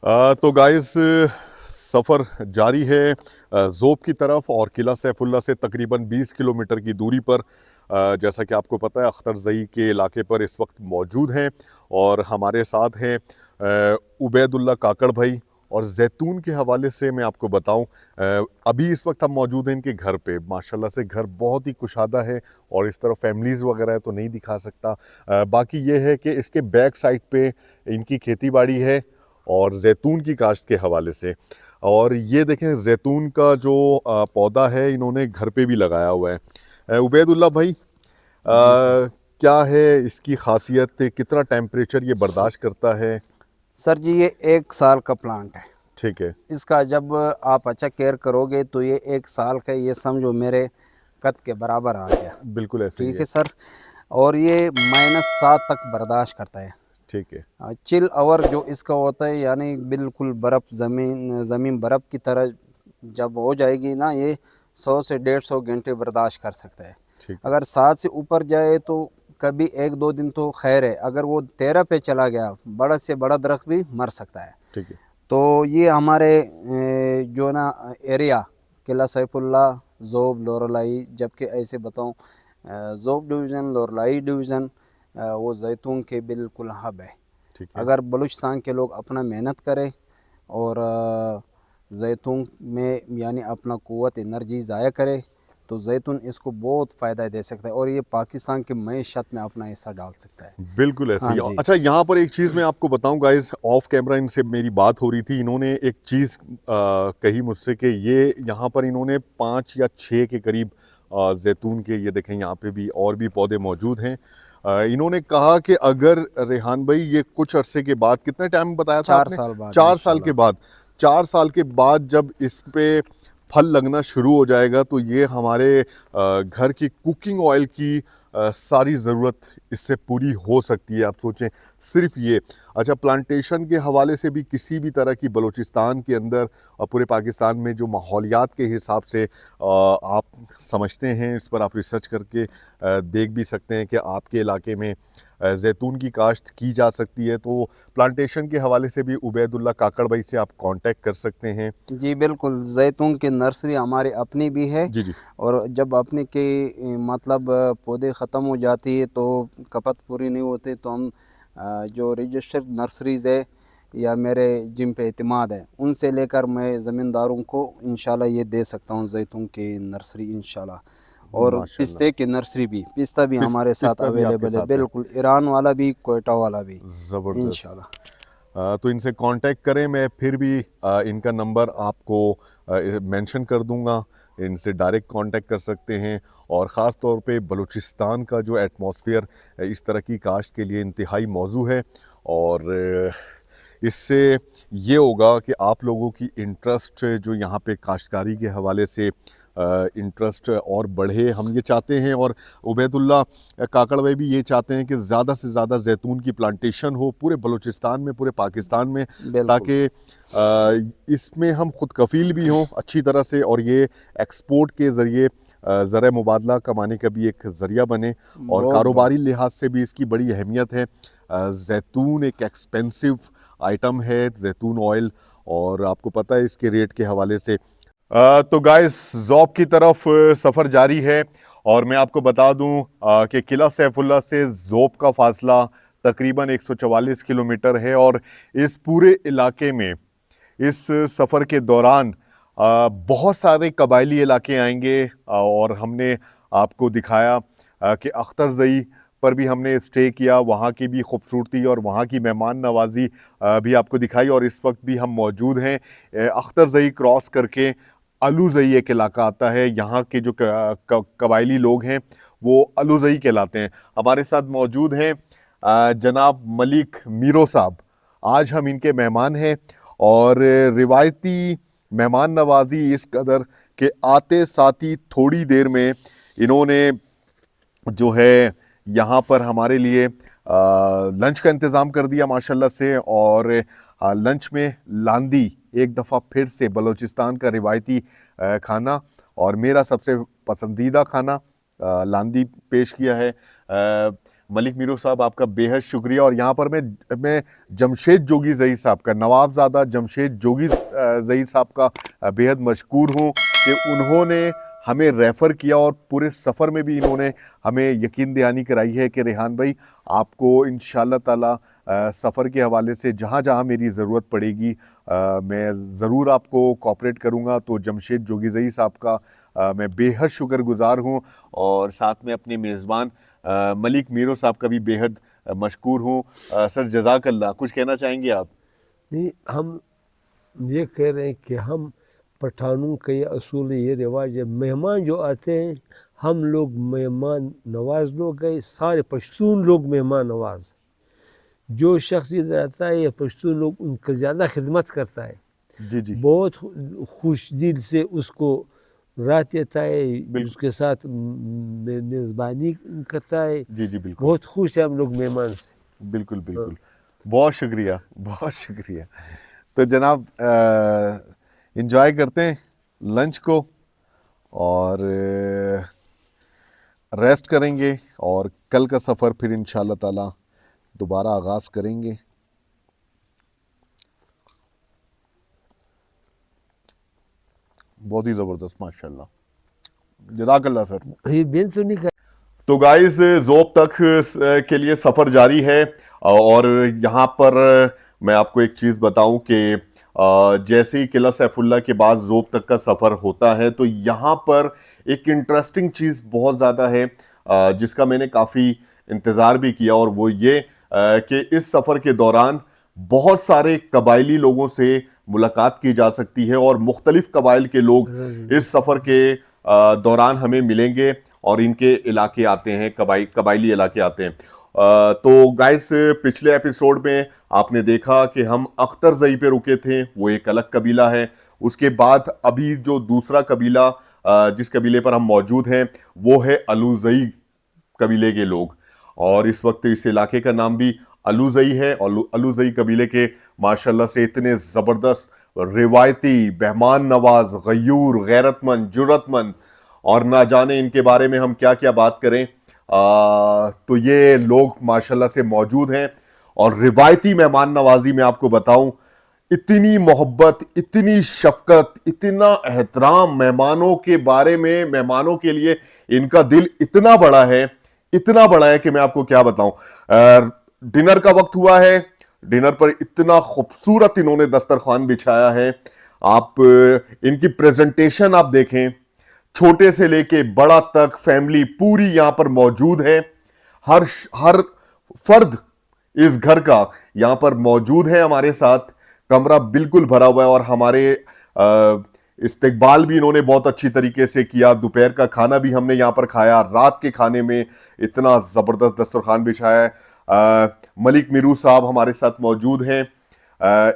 तो गाइस सफ़र जारी है ज़ोब की तरफ और किला सैफुल्ला से तकरीबन 20 किलोमीटर की दूरी पर। जैसा कि आपको पता है अख्तरज़ई के इलाके पर इस वक्त मौजूद हैं और हमारे साथ हैं उबैदुल्ला काकड़ भाई। और जैतून के हवाले से मैं आपको बताऊं, अभी इस वक्त हम मौजूद हैं इनके घर पे। माशाल्लाह से घर बहुत ही कुशादा है और इस तरफ फैमिलीज़ वगैरह है तो नहीं दिखा सकता। बाकी ये है कि इसके बैक साइड पे इनकी खेती बाड़ी है और जैतून की काश्त के हवाले से। और ये देखें जैतून का जो पौधा है इन्होंने घर पे भी लगाया हुआ है। उबैदुल्ला भाई, जी सर। क्या है इसकी खासियत, कितना टेम्परेचर ये बर्दाश्त करता है? सर जी ये 1 साल का प्लांट है। ठीक है। इसका जब आप अच्छा केयर करोगे तो ये 1 साल का, ये समझो मेरे कद के बराबर आ गया। बिल्कुल ऐसे ही ठीक है। है सर। और ये -7 तक बर्दाश्त करता है। ठीक है। चिल आवर जो इसका होता है, यानी बिल्कुल बर्फ़, ज़मीन बर्फ़ की तरह जब हो जाएगी ना, ये 100 से 150 घंटे बर्दाश्त कर सकता है। ठीक है। अगर 7 से ऊपर जाए तो कभी 1-2 दिन तो खैर है, अगर वो 13 पे चला गया, बड़ा से बड़ा दरख्त भी मर सकता है। ठीक है। तो ये हमारे जो ना एरिया किला सैफुल्ला, ज़ोब, लोरलाई, जबकि ऐसे बताऊँ ज़ोब डिवीज़न, लोरलाई डिवीज़न वो जैतून के बिल्कुल हब है। ठीक है। अगर बलूचिस्तान के लोग अपना मेहनत करें और जैतून में यानी अपना क़ुव्वत एनर्जी ज़ाया करे तो जैतून इसको बहुत फ़ायदा दे सकता है और ये पाकिस्तान की मईशत में अपना हिस्सा डाल सकता है। बिल्कुल ऐसे हाँ ही। जी। अच्छा, यहाँ पर एक चीज़ मैं आपको बताऊं गाइस, ऑफ कैमरा इनसे मेरी बात हो रही थी। इन्होंने एक चीज़ कही मुझसे कि ये यहाँ पर इन्होंने 5 या 6 के करीब जैतून के, ये देखें यहाँ पे भी और भी पौधे मौजूद हैं। इन्होंने कहा कि अगर रेहान भाई ये कुछ अरसे के बाद, कितना टाइम बताया था 4 आपने? साल बाद 4 साल के इंशाल्लाह। बाद। 4 साल के बाद जब इस पे फल लगना शुरू हो जाएगा तो ये हमारे घर की कुकिंग ऑयल की सारी ज़रूरत इससे पूरी हो सकती है। आप सोचें सिर्फ ये। अच्छा, प्लांटेशन के हवाले से भी किसी भी तरह की बलूचिस्तान के अंदर और पूरे पाकिस्तान में जो माहौलियात के हिसाब से आप समझते हैं, इस पर आप रिसर्च करके देख भी सकते हैं कि आपके इलाके में जैतून की काश्त की जा सकती है। तो प्लांटेशन के हवाले से भी उबैदुल्ला काकड़ भाई से आप कांटेक्ट कर सकते हैं। जी बिल्कुल, जैतून की नर्सरी हमारी अपनी भी है। जी जी। और जब अपने के मतलब पौधे ख़त्म हो जाती है तो खपत पूरी नहीं होती तो हम जो रजिस्टर्ड नर्सरीज़ है या मेरे जिन पे एतमाद है उनसे लेकर मैं ज़मींदारों को इंशाल्लाह ये दे सकता हूँ जैतून की नर्सरी इंशाल्लाह। और माशाल्लाह। पिस्ते की नर्सरी भी, पिस्ता भी हमारे साथ पिस्ता भी आपके अवेलेबल है। साथ है। बिल्कुल, ईरान वाला भी, कोयटा वाला भी ज़बरदस्त। इंशाल्लाह। तो इनसे कांटेक्ट करें। मैं फिर भी इनका नंबर आपको मेंशन कर दूंगा। इनसे डायरेक्ट कांटेक्ट कर सकते हैं। और ख़ास तौर पे बलूचिस्तान का जो एटमॉस्फेयर इस तरह की काश्त के लिए इंतहाई मौजू है। और इससे ये होगा कि आप लोगों की इंटरेस्ट जो यहाँ पे काश्तकारी के हवाले से इंटरेस्ट और बढ़े, हम ये चाहते हैं। और उबैदुल्ला काकड़ भाई भी ये चाहते हैं कि ज़्यादा से ज़्यादा जैतून की प्लांटेशन हो पूरे बलूचिस्तान में, पूरे पाकिस्तान में, बिल्कुल। ताकि इसमें हम खुद कफ़ील भी हों अच्छी तरह से और ये एक्सपोर्ट के ज़रिए ज़र मुबादला कमाने का भी एक ज़रिया बने। और बहुत बड़ा। कारोबारी लिहाज से भी इसकी बड़ी अहमियत है। जैतून एक एक्सपेंसिव आइटम है, जैतून ऑयल, और आपको पता है इसके रेट के हवाले से। तो गाइस ज़ौब की तरफ सफ़र जारी है। और मैं आपको बता दूं कि किला सैफुल्ला से ज़ौब का फासला तकरीबन 144 किलोमीटर है। और इस पूरे इलाके में इस सफ़र के दौरान बहुत सारे कबायली इलाके आएंगे। और हमने आपको दिखाया कि अख्तरज़ई पर भी हमने स्टे किया, वहाँ की भी खूबसूरती और वहाँ की मेहमान नवाजी भी आपको दिखाई। और इस वक्त भी हम मौजूद हैं अख्तरज़ई क्रॉस करके अलूज़ई एक इलाका आता है। यहाँ के जो कबायली लोग हैं वो अलूज़ई कहलाते हैं। हमारे साथ मौजूद हैं जनाब मलिक मीरो साहब। आज हम इनके मेहमान हैं। और रिवायती मेहमान नवाजी इस कदर के आते साथ ही थोड़ी देर में इन्होंने जो है यहाँ पर हमारे लिए लंच का इंतज़ाम कर दिया माशाल्लाह से। और लंच में लांदी, एक दफ़ा फिर से बलूचिस्तान का रिवायती खाना और मेरा सबसे पसंदीदा खाना लांदी पेश किया है। मलिक मीरू साहब आपका बेहद शुक्रिया। और यहाँ पर मैं जमशेद जोगी ज़ई साहब का, नवाबज़ादा जमशेद जोगी ज़ई साहब का बेहद मशकूर हूँ कि उन्होंने हमें रेफ़र किया और पूरे सफ़र में भी इन्होंने हमें यकीन दहानी कराई है कि रेहान भाई आपको इंशाअल्लाह ताला सफ़र के हवाले से जहाँ जहाँ मेरी ज़रूरत पड़ेगी मैं ज़रूर आपको कोऑपरेट करूँगा। तो जमशेद जोगी ज़ई साहब का मैं बेहद शुक्रगुज़ार हूँ और साथ में अपने मेज़बान मलिक मीरू साहब का भी बेहद मशकूर हूँ। सर जज़ाकल्लाह, कुछ कहना चाहेंगे आप? नहीं, हम ये कह रहे हैं कि हम पठानों का ये असूल है, ये रिवाज है, मेहमान जो आते हैं हम लोग मेहमान नवाज लोग हैं, सारे पश्तून लोग मेहमान नवाज। जो शख्स इधर आता है ये पश्तून लोग उनका ज़्यादा खिदमत करता है, जी जी बहुत खुश दिल से उसको रात देता है, उसके साथ मेज़बानी करता है। जी जी बिल्कुल बहुत खुश है हम लोग मेहमान से। बिल्कुल बिल्कुल, बहुत शुक्रिया, बहुत शुक्रिया। तो जनाब इंजॉय करते हैं लंच को और रेस्ट करेंगे और कल का सफ़र फिर इंशाअल्लाह ताला दोबारा आगाज़ करेंगे। बहुत ही ज़बरदस्त, माशाल्लाह, जज़ाकल्लाह सर। ये बेन तो नहीं तो गाइस ज़ोब तक के लिए सफ़र जारी है और यहाँ पर मैं आपको एक चीज़ बताऊं कि जैसे ही किला सैफुल्ला के बाद ज़ोब तक का सफ़र होता है तो यहाँ पर एक इंटरेस्टिंग चीज़ बहुत ज़्यादा है जिसका मैंने काफ़ी इंतज़ार भी किया, और वो ये कि इस सफ़र के दौरान बहुत सारे कबायली लोगों से मुलाकात की जा सकती है और मुख्तलिफ कबाइल के लोग इस सफ़र के दौरान हमें मिलेंगे और इनके इलाके आते हैं, कबायली इलाके आते हैं। तो गाइस पिछले एपिसोड में आपने देखा कि हम अख्तर ज़ई पे रुके थे, वो एक अलग कबीला है। उसके बाद अभी जो दूसरा कबीला जिस कबीले पर हम मौजूद हैं वो है अलूज़ई कबीले के लोग, और इस वक्त इस इलाके का नाम भी अलूज़ई है। और अलूज़ई कबीले के माशाल्लाह से इतने ज़बरदस्त रिवायती, मेहमान नवाज, गयूर, गैरतमंद, जुर्रतमंद, और ना जाने इनके बारे में हम क्या क्या बात करें। तो ये लोग माशाल्लाह से मौजूद हैं और रिवायती मेहमान नवाजी में आपको बताऊं, इतनी मोहब्बत, इतनी शफकत, इतना एहतराम मेहमानों के बारे में, मेहमानों के लिए इनका दिल इतना बड़ा है, इतना बड़ा है कि मैं आपको क्या बताऊं। डिनर का वक्त हुआ है, डिनर पर इतना खूबसूरत इन्होंने दस्तरखान बिछाया है। आप इनकी प्रेजेंटेशन आप देखें, छोटे से लेके बड़ा तक फैमिली पूरी यहां पर मौजूद है। हर फर्द इस घर का यहां पर मौजूद है हमारे साथ। कमरा बिल्कुल भरा हुआ है और हमारे इस्तकबाल भी इन्होंने बहुत अच्छी तरीके से किया। दोपहर का खाना भी हमने यहाँ पर खाया, रात के खाने में इतना ज़बरदस्त दस्तरखान बिछाया है। मलिक मीरू साहब हमारे साथ मौजूद हैं,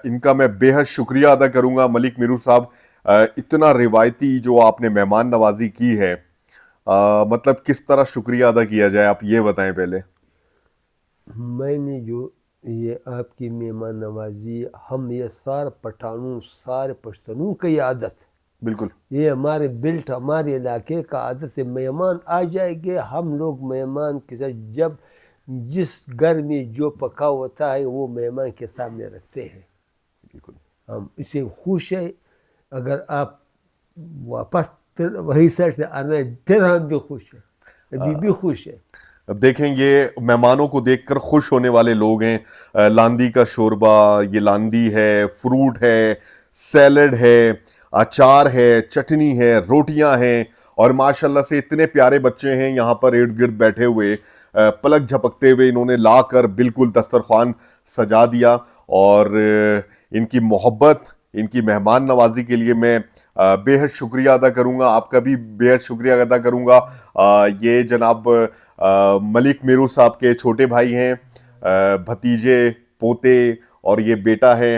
इनका मैं बेहद शुक्रिया अदा करूँगा। मलिक मीरू साहब, इतना रिवायती जो आपने मेहमान नवाजी की है, मतलब किस तरह शुक्रिया अदा किया जाए, आप ये बताएं पहले। मैंने जो ये आपकी मेहमान नवाजी, हम ये सारे पठानों, सारे पश्तूनों की ये आदत, बिल्कुल ये हमारे बिल्ट, हमारे इलाके का आदत है। मेहमान आ जाएंगे, हम लोग मेहमान के साथ जब जिस घर में जो पका होता है वो मेहमान के सामने रखते हैं। बिल्कुल हम इससे खुश है। अगर आप वापस फिर वही साइड से आना है फिर हम भी खुश हैं, अभी भी खुश है। अब देखें, ये मेहमानों को देखकर खुश होने वाले लोग हैं। लांदी का शोरबा, ये लांदी है, फ्रूट है, सैलड है, अचार है, चटनी है, रोटियां हैं, और माशाल्लाह से इतने प्यारे बच्चे हैं यहाँ पर इर्द गिर्द बैठे हुए, पलक झपकते हुए इन्होंने लाकर बिल्कुल दस्तरखान सजा दिया। और इनकी मोहब्बत, इनकी मेहमान नवाजी के लिए मैं बेहद शुक्रिया अदा करूँगा। आपका भी बेहद शुक्रिया अदा करूँगा। ये जनाब मलिक मीरू साहब के छोटे भाई हैं, भतीजे, पोते, और ये बेटा है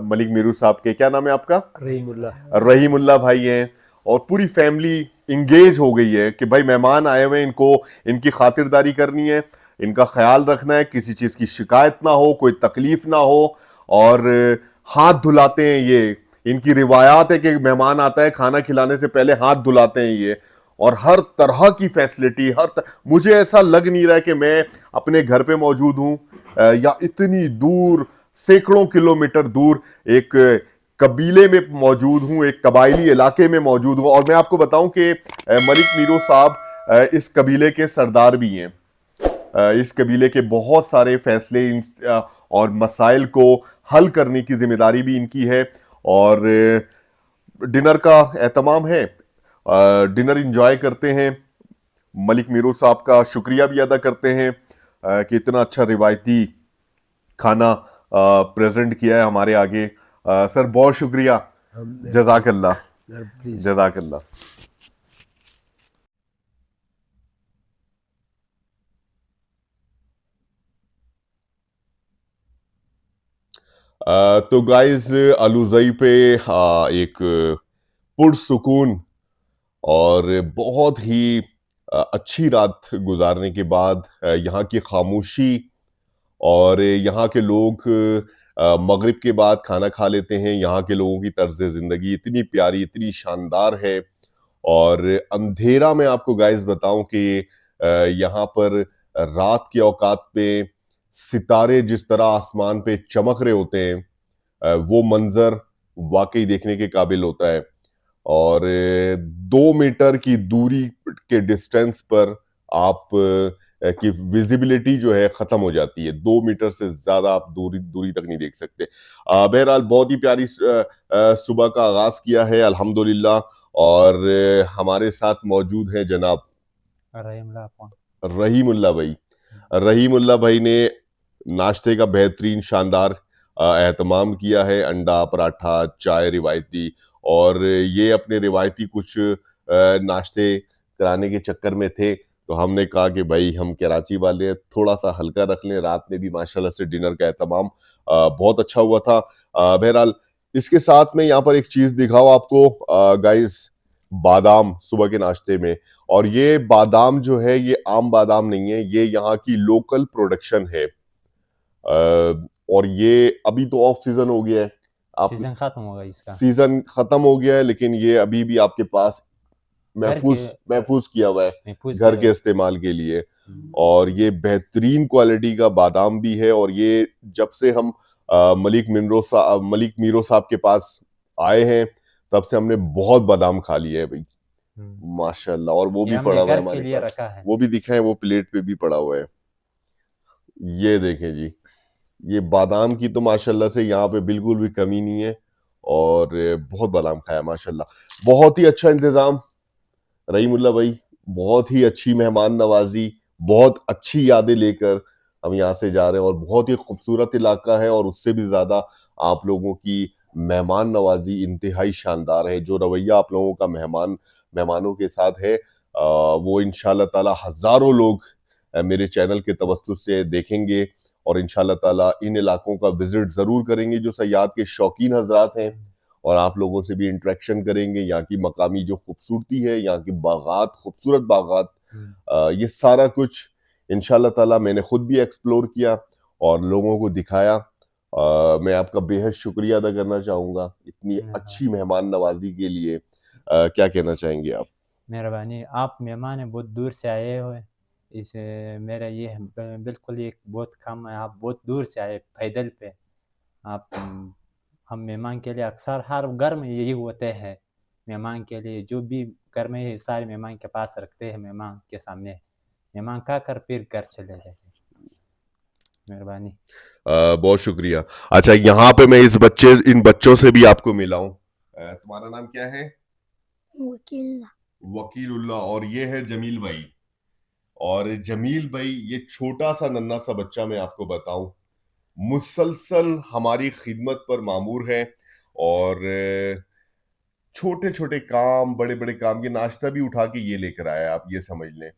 मलिक मीरू साहब के, क्या नाम है आपका? रहीमुल्ला भाई हैं। और पूरी फैमिली इंगेज हो गई है कि भाई मेहमान आए हुए हैं, इनको इनकी खातिरदारी करनी है, इनका ख्याल रखना है, किसी चीज़ की शिकायत ना हो, कोई तकलीफ ना हो। और हाथ धुलाते हैं, ये इनकी रिवायात है कि मेहमान आता है खाना खिलाने से पहले हाथ धुलाते हैं ये, और हर तरह की फैसिलिटी मुझे ऐसा लग नहीं रहा है कि मैं अपने घर पे मौजूद हूं या इतनी दूर सैकड़ों किलोमीटर दूर एक कबीले में मौजूद हूं, एक कबायली इलाके में मौजूद हूं। और मैं आपको बताऊं कि मलिक मीरो साहब इस कबीले के सरदार भी हैं। इस कबीले के बहुत सारे फैसले और मसाइल को हल करने की जिम्मेदारी भी इनकी है। और डिनर का एहतमाम है, डिनर इंजॉय करते हैं। मलिक मीरो साहब का शुक्रिया भी अदा करते हैं कि इतना अच्छा रिवायती खाना प्रेजेंट किया है हमारे आगे। सर बहुत शुक्रिया, जज़ाकल्लाह, प्लीज। जज़ाकल्लाह। तो गाइस अलूजई पे एक पुरसुकून और बहुत ही अच्छी रात गुजारने के बाद यहाँ की खामोशी और यहाँ के लोग मगरिब के बाद खाना खा लेते हैं। यहाँ के लोगों की तर्ज ज़िंदगी इतनी प्यारी, इतनी शानदार है। और अंधेरा में आपको गाइस बताऊं कि यहाँ पर रात के औकात पे सितारे जिस तरह आसमान पे चमक रहे होते हैं, वो मंजर वाकई देखने के काबिल होता है। और 2 मीटर की दूरी के डिस्टेंस पर आप की विजिबिलिटी जो है खत्म हो जाती है। 2 मीटर से ज्यादा आप दूरी दूरी तक नहीं देख सकते। बहरहाल बहुत ही प्यारी सुबह का आगाज किया है अल्हम्दुलिल्लाह। और हमारे साथ मौजूद हैं जनाब रहीमुल्ला भाई। रहीमुल्ला भाई ने नाश्ते का बेहतरीन शानदार एहतमाम किया है। अंडा पराठा, चाय रिवायती, और ये अपने रिवायती कुछ नाश्ते कराने के चक्कर में थे। तो हमने कहा कि भाई हम कराची वाले हैं, थोड़ा सा हल्का रख लें। रात में भी माशाल्लाह से डिनर का एहतमाम बहुत अच्छा हुआ था। बहरहाल इसके साथ में यहाँ पर एक चीज दिखाओ आपको गाइस, बादाम सुबह के नाश्ते में। और ये बादाम जो है ये आम बादाम नहीं है, ये यहाँ की लोकल प्रोडक्शन है। और ये अभी तो ऑफ सीजन हो गया है, आप सीजन खत्म होगा इसका, सीजन खत्म हो गया है, लेकिन ये अभी भी आपके पास महफूज किया हुआ है घर के इस्तेमाल के लिए। और ये बेहतरीन क्वालिटी का बादाम भी है। और ये जब से हम मलिक मीरो साहब के पास आए हैं तब से हमने बहुत बादाम खा लिया है भाई, माशाल्लाह। और वो भी पड़ा हुआ है हमारे पास, वो भी दिखाएं, वो प्लेट पे भी पड़ा हुआ है। ये देखें जी, ये बादाम की तो माशाल्लाह से यहाँ पे बिल्कुल भी कमी नहीं है। और बहुत बादाम खाया माशाल्लाह। बहुत ही अच्छा इंतजाम रहीमुल्ला भाई, बहुत ही अच्छी मेहमान नवाजी, बहुत अच्छी यादें लेकर हम यहाँ से जा रहे हैं। और बहुत ही खूबसूरत इलाका है, और उससे भी ज्यादा आप लोगों की मेहमान नवाजी इंतहाई शानदार है। जो रवैया आप लोगों का मेहमानों के साथ है, वो इंशाल्लाह ताला हजारों लोग मेरे चैनल के तवस्सुस से देखेंगे। और इंशाल्लाह ताला इन इलाकों का विजिट जरूर करेंगे जो सयाहत के शौकीन हजरात हैं, और आप लोगों से भी इंटरेक्शन करेंगे। यहाँ की मकामी जो खूबसूरती है, यहाँ की बागात, खूबसूरत बागात, ये सारा कुछ इंशाल्लाह ताला मैंने खुद भी एक्सप्लोर किया और लोगों को दिखाया। मैं आपका बेहद शुक्रिया अदा करना चाहूँगा इतनी अच्छी मेहमान नवाजी के लिए। क्या कहना चाहेंगे आप? मेहरबानी, आप मेहमान हैं, बहुत दूर से आए हुए। इस मेरा ये बिल्कुल एक बहुत कम है, आप बहुत दूर से आए पैदल पे। आप हम मेहमान के लिए अक्सर हर घर में यही होते हैं, मेहमान के लिए जो भी घर में है सारे मेहमान के पास रखते हैं, मेहमान के सामने मेहमान खा कर फिर घर चले जाते हैं। मेहरबानी, बहुत शुक्रिया। अच्छा, यहाँ पे मैं इन बच्चों से भी आपको मिला हूँ। तुम्हारा नाम क्या है? वकीलुल्लाह। और ये है जमील भाई। और जमील भाई, ये छोटा सा नन्हा सा बच्चा, मैं आपको बताऊं, मुसलसल हमारी खिदमत पर मामूर है। और छोटे छोटे काम, बड़े बड़े काम, ये नाश्ता भी उठा के ये लेकर आया, आप ये समझ लें।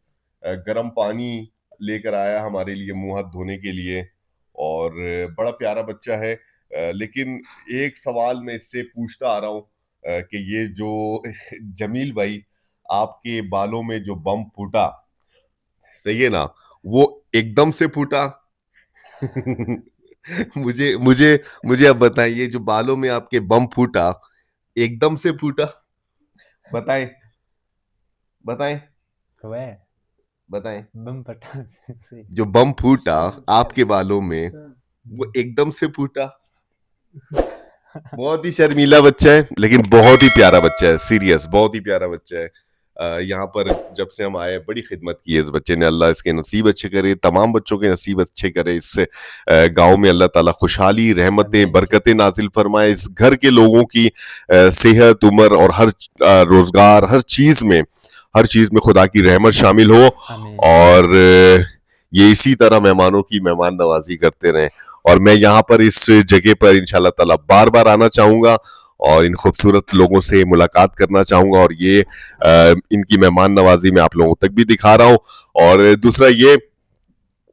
गर्म पानी लेकर आया हमारे लिए मुंह हाथ धोने के लिए। और बड़ा प्यारा बच्चा है। लेकिन एक सवाल मैं इससे पूछता आ रहा हूँ कि ये जो जमील भाई, आपके बालों में जो बम फूटा, सही है ना, वो एकदम से फूटा? मुझे मुझे मुझे अब बताइए, जो बालों में आपके बम फूटा एकदम से फूटा, बताएं। बताएं तो है बताएं। बम पटा से जो बम फूटा आपके बालों में वो एकदम से फूटा। बहुत ही शर्मीला बच्चा है लेकिन बहुत ही प्यारा बच्चा है, सीरियस बहुत ही प्यारा बच्चा है। यहाँ पर जब से हम आए बड़ी खिदमत की है इस बच्चे ने, अल्लाह इसके नसीब अच्छे करे, तमाम बच्चों के नसीब अच्छे करे, इससे गांव में अल्लाह ताला खुशहाली रहमतें बरकतें नाजिल फरमाए, इस घर के लोगों की सेहत उम्र और हर रोजगार हर चीज में खुदा की रहमत शामिल हो आमीन और ये इसी तरह मेहमानों की मेहमान नवाजी करते रहें। और मैं यहाँ पर इस जगह पर इंशाल्लाह ताला बार बार आना चाहूंगा और इन खूबसूरत लोगों से मुलाकात करना चाहूंगा और ये इनकी मेहमान नवाजी मैं आप लोगों तक भी दिखा रहा हूँ। और दूसरा ये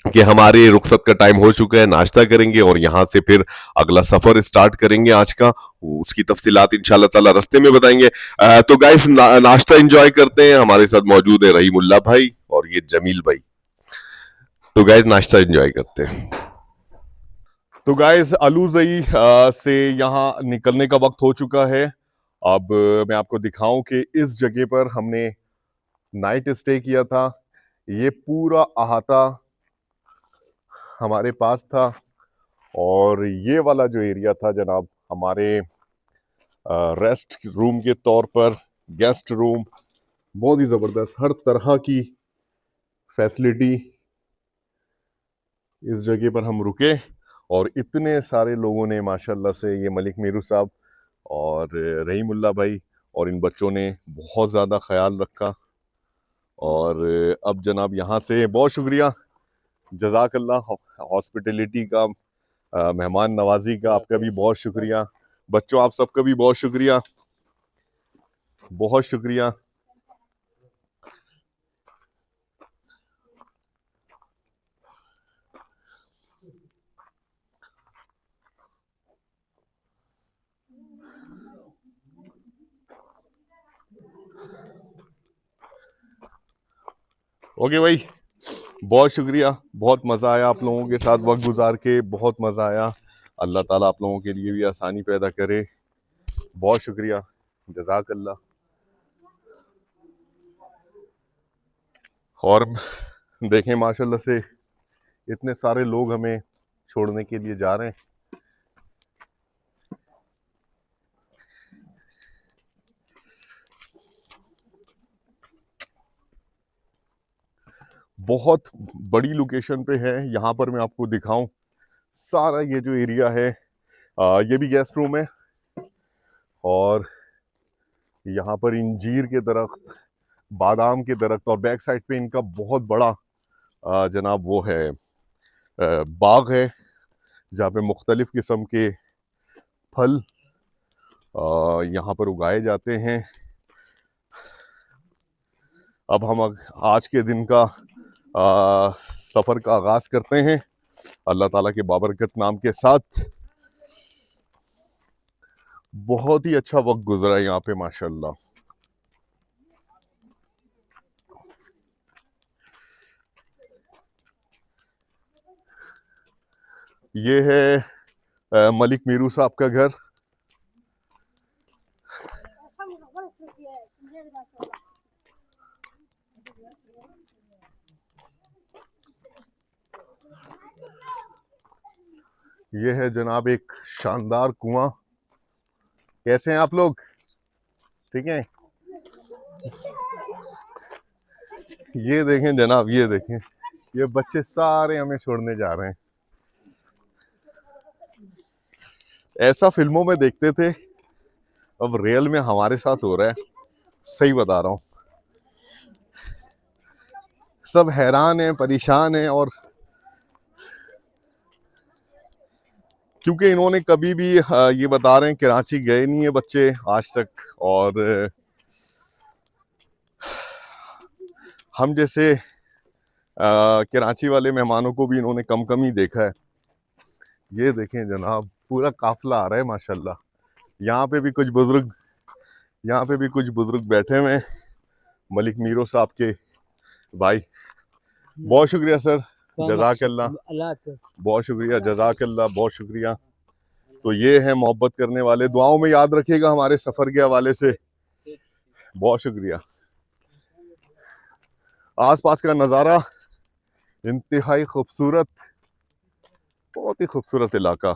कि हमारे रुखसत का टाइम हो चुका है, नाश्ता करेंगे और यहाँ से फिर अगला सफर स्टार्ट करेंगे आज का, उसकी तफसीलात इंशाल्लाह ताला रास्ते में बताएंगे। तो गाइस नाश्ता एंजॉय करते हैं, हमारे साथ मौजूद है रहीमुल्लाह भाई और ये जमील भाई। तो गाइस नाश्ता एंजॉय करते हैं। तो गाइस अलूजई से यहाँ निकलने का वक्त हो चुका है। अब मैं आपको दिखाऊं कि इस जगह पर हमने नाइट स्टे किया था। ये पूरा अहाता हमारे पास था और ये वाला जो एरिया था जनाब हमारे रेस्ट रूम के तौर पर, गेस्ट रूम, बहुत ही ज़बरदस्त, हर तरह की फैसिलिटी इस जगह पर हम रुके और इतने सारे लोगों ने माशाल्लाह से, ये मलिक मीरू साहब और रहीमुल्लाह भाई और इन बच्चों ने बहुत ज़्यादा ख्याल रखा। और अब जनाब यहाँ से बहुत शुक्रिया, जज़ाकल्लाह हॉस्पिटलिटी का, मेहमान नवाजी का आपका भी बहुत शुक्रिया, बच्चों आप सबका भी बहुत शुक्रिया, बहुत शुक्रिया। ओके भाई, बहुत शुक्रिया, बहुत मज़ा आया आप लोगों के साथ वक्त गुजार के, बहुत मज़ा आया। अल्लाह ताला आप लोगों के लिए भी आसानी पैदा करे। बहुत शुक्रिया, जज़ाकल्लाह। और देखें माशाल्लाह से इतने सारे लोग हमें छोड़ने के लिए जा रहे हैं। बहुत बड़ी लोकेशन पे है, यहाँ पर मैं आपको दिखाऊं सारा ये जो एरिया है, ये भी गेस्ट रूम है और यहाँ पर इंजीर के दरख्त, बादाम के दरख्त और बैक साइड पे इनका बहुत बड़ा जनाब वो है बाग है जहाँ पे मुख्तलिफ किस्म के फल यहाँ पर उगाए जाते हैं। अब हम आज के दिन का सफ़र का आगाज़ करते हैं अल्लाह ताला के बाबरकत नाम के साथ। बहुत ही अच्छा वक्त गुजरा यहाँ पे माशाल्लाह। ये है मलिक मीरू साहब का घर। ये है जनाब एक शानदार कुआं। कैसे हैं आप लोग? ठीक हैं? ये देखें जनाब, ये देखें, ये बच्चे सारे हमें छोड़ने जा रहे हैं। ऐसा फिल्मों में देखते थे, अब रियल में हमारे साथ हो रहा है। सही बता रहा हूँ, सब हैरान हैं, परेशान हैं। और क्योंकि इन्होंने कभी भी ये बता रहे हैं कराची गए नहीं है बच्चे आज तक, और हम जैसे कराची वाले मेहमानों को भी इन्होंने कम कम ही देखा है। ये देखें जनाब, पूरा काफिला आ रहा है माशाल्लाह। यहाँ पे भी कुछ बुजुर्ग बैठे हुए हैं, मलिक मीरो साहब के भाई। बहुत शुक्रिया सर, जज़ाकल्लाह, बहुत शुक्रिया, जज़ाकल्लाह, बहुत शुक्रिया। तो ये है मोहब्बत करने वाले, दुआओं में याद रखिएगा हमारे सफ़र के हवाले से। बहुत शुक्रिया। आसपास का नज़ारा इंतहाई खूबसूरत, बहुत ही खूबसूरत इलाका।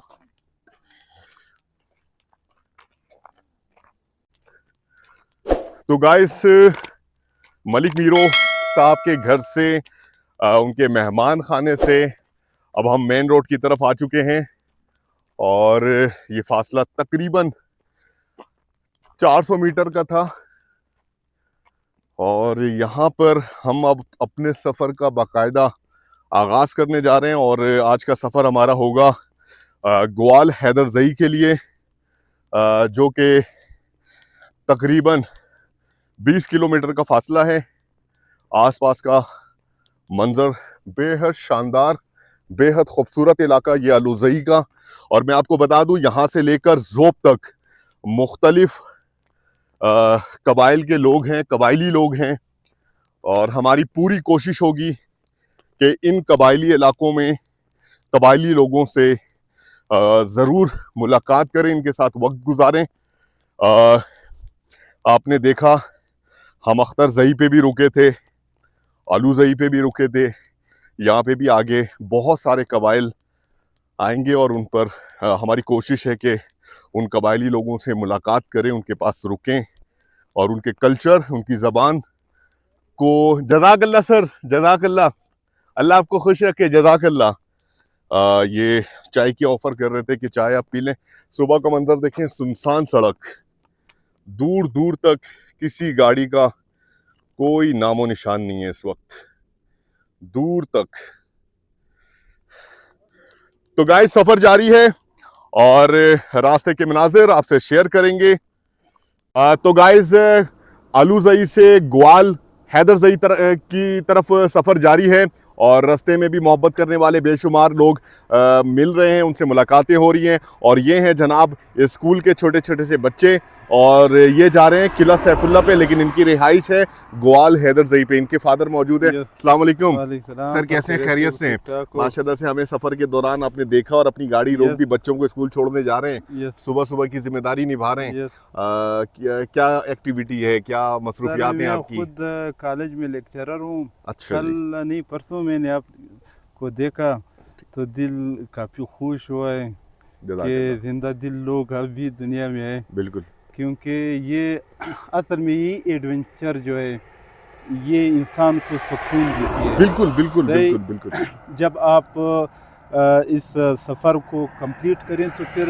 तो गाइस, मलिक मीरो साहब के घर से उनके मेहमान खाने से अब हम मेन रोड की तरफ आ चुके हैं और ये फासला तकरीबन 400 मीटर का था और यहाँ पर हम अब अपने सफ़र का बाकायदा आगाज़ करने जा रहे हैं और आज का सफ़र हमारा होगा ग्वाल हैदरजई के लिए, जो कि तकरीबन 20 किलोमीटर का फासला है। आसपास का मंजर बेहद शानदार, बेहद खूबसूरत इलाका ये अलूज़ई का। और मैं आपको बता दूं, यहाँ से लेकर ज़ोब तक मुख्तलिफ कबाइल के लोग हैं, कबाइली लोग हैं और हमारी पूरी कोशिश होगी कि इन कबाइली इलाकों में कबाइली लोगों से ज़रूर मुलाकात करें, इनके साथ वक्त गुजारें। आपने देखा हम अख्तरजई पे भी रुके थे, अलूज़ई पे भी रुके थे, यहाँ पे भी आगे बहुत सारे कबाइल आएंगे और उन पर हमारी कोशिश है कि उन कबाइली लोगों से मुलाकात करें, उनके पास रुकें और उनके कल्चर, उनकी ज़बान को। जज़ाकल्लाह सर, जज़ाकल्लाह, अल्लाह आपको खुश रखे, जज़ाकल्लाह। ये चाय की ऑफ़र कर रहे थे कि चाय आप पी लें। सुबह का मंजर देखें, सुनसान सड़क, दूर दूर तक किसी गाड़ी का कोई नामो निशान नहीं है इस वक्त, दूर तक। तो गाइस, सफ़र जारी है और रास्ते के मनाज़िर आपसे शेयर करेंगे। तो गाइस, अलूज़ई से ग्वाल हैदरजई की तरफ सफ़र जारी है और रास्ते में भी मोहब्बत करने वाले बेशुमार लोग मिल रहे हैं, उनसे मुलाकातें हो रही हैं। और ये हैं जनाब स्कूल के छोटे छोटे से बच्चे और ये जा रहे हैं किला सैफुल्ला पे, लेकिन इनकी रिहाइश है ग्वाल हैदरजई पे। इनके फादर मौजूद है। अस्सलाम वालेकुम सर, कैसे हैं? खैरियत से हैं? माशाल्लाह से हमें सफ़र के दौरान आपने देखा और अपनी गाड़ी रोक दी, बच्चों को स्कूल छोड़ने जा रहे हैं, सुबह सुबह की जिम्मेदारी निभा रहे हैं। क्या एक्टिविटी है, क्या मसरूफियात हैं आपकी? खुद कॉलेज में लेक्चरर हूँ। अच्छा, कल नहीं परसों मैंने आपको देखा तो दिल काफ़ी खुश हुआ है कि जिंदा दिल लोग अभी दुनिया में है। बिल्कुल, क्योंकि ये असल में ये एडवेंचर जो है ये इंसान को सुकून देती है। बिल्कुल बिल्कुल बिल्कुल बिल्कुल। जब आप इस सफ़र को कंप्लीट करें तो फिर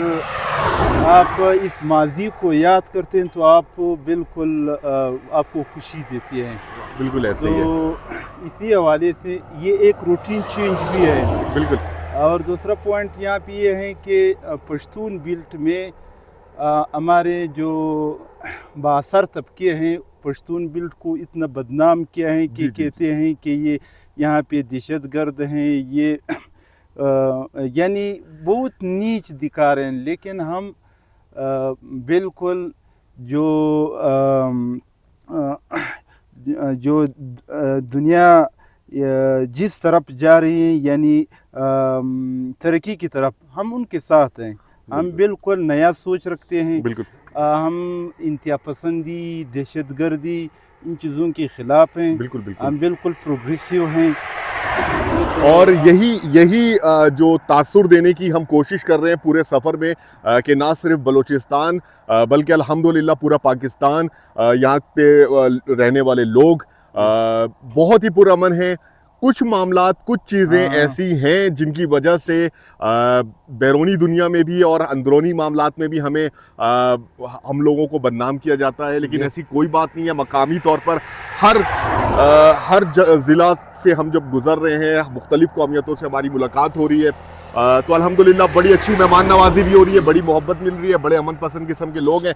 आप इस माजी को याद करते हैं तो आप बिल्कुल आपको खुशी देती है। बिल्कुल ऐसे तो ही है। इसी हवाले से ये एक रूटीन चेंज भी है। बिल्कुल। और दूसरा पॉइंट यहाँ पे ये है कि पश्तून बेल्ट में हमारे जो बासर तबके हैं पश्तून बेल्ट को इतना बदनाम किया है कि कहते हैं कि ये यहाँ पे दहशतगर्द हैं, ये यानी बहुत नीच दिखा रहे हैं। लेकिन हम बिल्कुल जो दुनिया जिस तरफ जा रही है यानी तरक्की की तरफ, हम उनके साथ हैं। हम बिल्कुल नया सोच रखते हैं। बिल्कुल। हम इंतहा पसंदी, दहशतगर्दी, इन चीज़ों के ख़िलाफ़ हैं। बिल्कुल बिल्कुल। हम बिल्कुल प्रोग्रेसिव हैं। और यही जो तासुर देने की हम कोशिश कर रहे हैं पूरे सफ़र में कि ना सिर्फ बलूचिस्तान बल्कि अल्हम्दुलिल्लाह पूरा पाकिस्तान, यहाँ पे रहने वाले लोग बहुत ही पुरअमन हैं। कुछ मामलात, कुछ चीज़ें ऐसी हैं जिनकी वजह से बैरूनी दुनिया में भी और अंदरूनी मामलात में भी हमें हम लोगों को बदनाम किया जाता है, लेकिन ऐसी कोई बात नहीं है। मकामी तौर पर हर ज़िला से हम जब गुज़र रहे हैं, मुख्तलिफ़ कौमियतों से हमारी मुलाकात हो रही है, तो अल्हम्दुलिल्लाह बड़ी अच्छी मेहमान नवाजी भी हो रही है, बड़ी मोहब्बत मिल रही है, बड़े अमन पसंद किस्म के लोग हैं।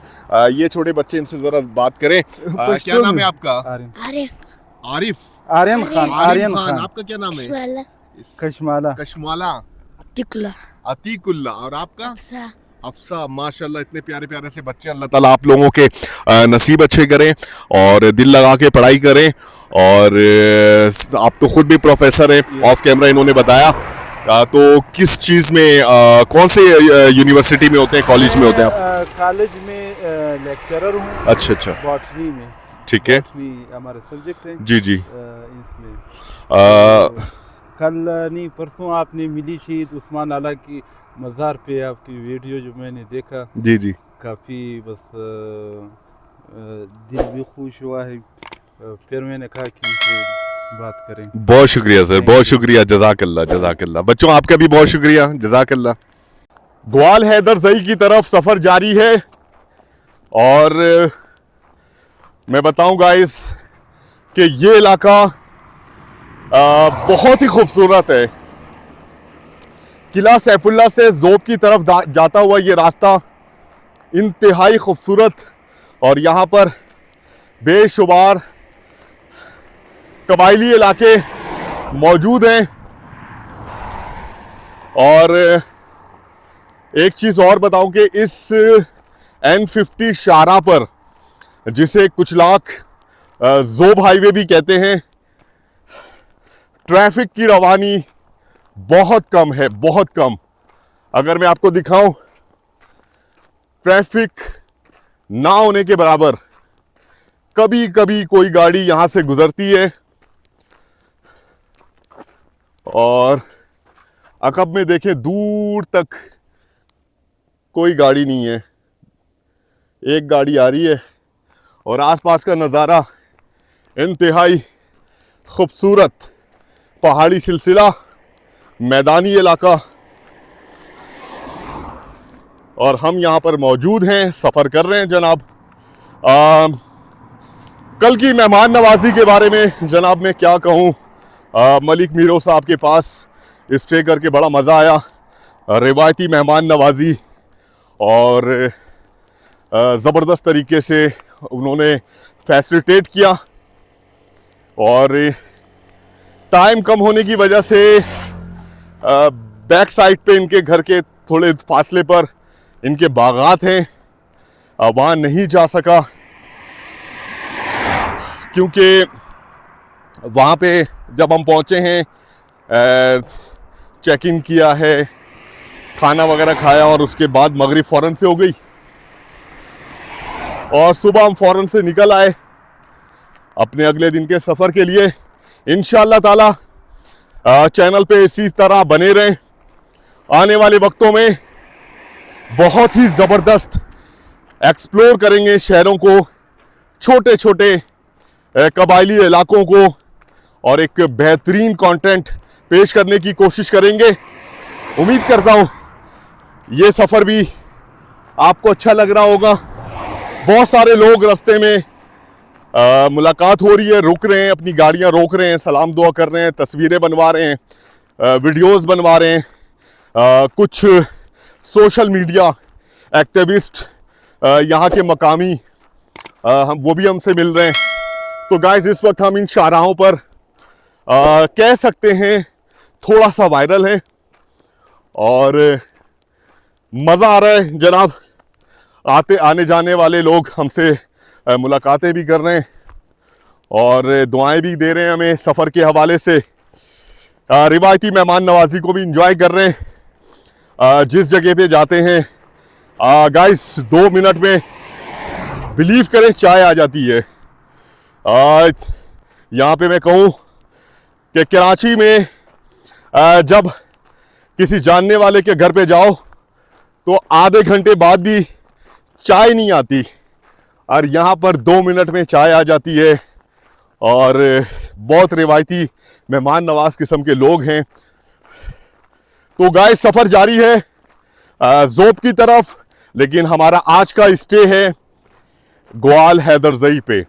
ये छोटे बच्चे, इनसे ज़रा बात करें। क्या नाम है आपका? आरिफ। आर्यन खान। आपका क्या नाम है? कशमाला। कशमाला। अतीकुल्ला। और आपका? अफसा। माशाल्लाह, इतने प्यारे प्यारे से बच्चे। अल्लाह ताला आप लोगों के नसीब अच्छे करें और दिल लगा के पढ़ाई करें। और आप तो खुद भी प्रोफेसर हैं, ऑफ कैमरा इन्होंने बताया। तो किस चीज़ में, कौन से यूनिवर्सिटी में होते हैं, कॉलेज में होते हैं आप? कॉलेज में लेक्चरर हूँ। अच्छा। बॉटनी में। ठीक है बॉटनी हमारे सब्जेक्ट है जी जी इसमें। आ, तो कल नहीं परसों आपने मिली शहीद उस्मान आला की मज़ार पे आपकी वीडियो जो मैंने देखा, जी जी काफ़ी बस दिल भी खुश हुआ है। फिर मैंने कहा कि उनसे बात करें। बहुत शुक्रिया सर, बहुत शुक्रिया, जज़ाकल्लाह जज़ाकल्लाह। बच्चों आपका भी बहुत शुक्रिया, जज़ाकल्लाह। ग्वाल हैदर जई की तरफ सफ़र जारी है और मैं बताऊं गाइस कि ये इलाका बहुत ही खूबसूरत है। किला सैफुल्ला से ज़ोब की तरफ जाता हुआ ये रास्ता इंतहाई खूबसूरत और यहाँ पर बेशुमार कबायली इलाके मौजूद हैं। और एक चीज़ और बताऊं कि इस N50 शाहराह पर, जिसे कुछ लाख ज़ोब हाईवे भी कहते हैं, ट्रैफिक की रवानी बहुत कम है, बहुत कम। अगर मैं आपको दिखाऊं, ट्रैफिक ना होने के बराबर। कभी कभी कोई गाड़ी यहां से गुजरती है और अकब में देखें दूर तक कोई गाड़ी नहीं है, एक गाड़ी आ रही है और आसपास का नज़ारा इंतहाई खूबसूरत। पहाड़ी सिलसिला, मैदानी इलाका और हम यहाँ पर मौजूद हैं, सफ़र कर रहे हैं जनाब। कल की मेहमान नवाजी के बारे में जनाब मैं क्या कहूँ, मलिक मीरो साहब के पास स्टे करके बड़ा मज़ा आया। रिवायती मेहमान नवाजी और ज़बरदस्त तरीके से उन्होंने फैसिलिटेट किया और टाइम कम होने की वजह से बैक साइड पे इनके घर के थोड़े फासले पर इनके बागात हैं, वहाँ नहीं जा सका क्योंकि वहाँ पे जब हम पहुँचे हैं चेक इन किया है, खाना वगैरह खाया और उसके बाद मगरिब फ़ौरन से हो गई और सुबह हम फ़ौरन से निकल आए अपने अगले दिन के सफ़र के लिए। इंशाअल्लाह ताला चैनल पे इसी तरह बने रहें। आने वाले वक्तों में बहुत ही ज़बरदस्त एक्सप्लोर करेंगे शहरों को, छोटे छोटे कबायली इलाकों को और एक बेहतरीन कंटेंट पेश करने की कोशिश करेंगे। उम्मीद करता हूँ ये सफ़र भी आपको अच्छा लग रहा होगा। बहुत सारे लोग रास्ते में मुलाकात हो रही है, रुक रहे हैं, अपनी गाड़ियाँ रोक रहे हैं, सलाम दुआ कर रहे हैं, तस्वीरें बनवा रहे हैं, वीडियोस बनवा रहे हैं। कुछ सोशल मीडिया एक्टिविस्ट यहाँ के मकामी हम वो भी हमसे मिल रहे हैं। तो गाइस इस वक्त हम इन शाहराहों पर कह सकते हैं थोड़ा सा वायरल है और मज़ा आ रहा है जनाब। आने जाने वाले लोग हमसे मुलाकातें भी कर रहे हैं और दुआएं भी दे रहे हैं हमें सफ़र के हवाले से। रिवायती मेहमान नवाजी को भी इंजॉय कर रहे हैं जिस जगह पे जाते हैं। गाइस 2 मिनट में बिलीव करें चाय आ जाती है। यहाँ पे मैं कहूँ कि कराची में जब किसी जानने वाले के घर पे जाओ तो आधे घंटे बाद भी चाय नहीं आती और यहाँ पर 2 मिनट में चाय आ जाती है और बहुत रिवायती मेहमान नवाज किस्म के लोग हैं। तो गाइस सफ़र जारी है ज़ोब की तरफ, लेकिन हमारा आज का स्टे है ग्वाल हैदर जई पे।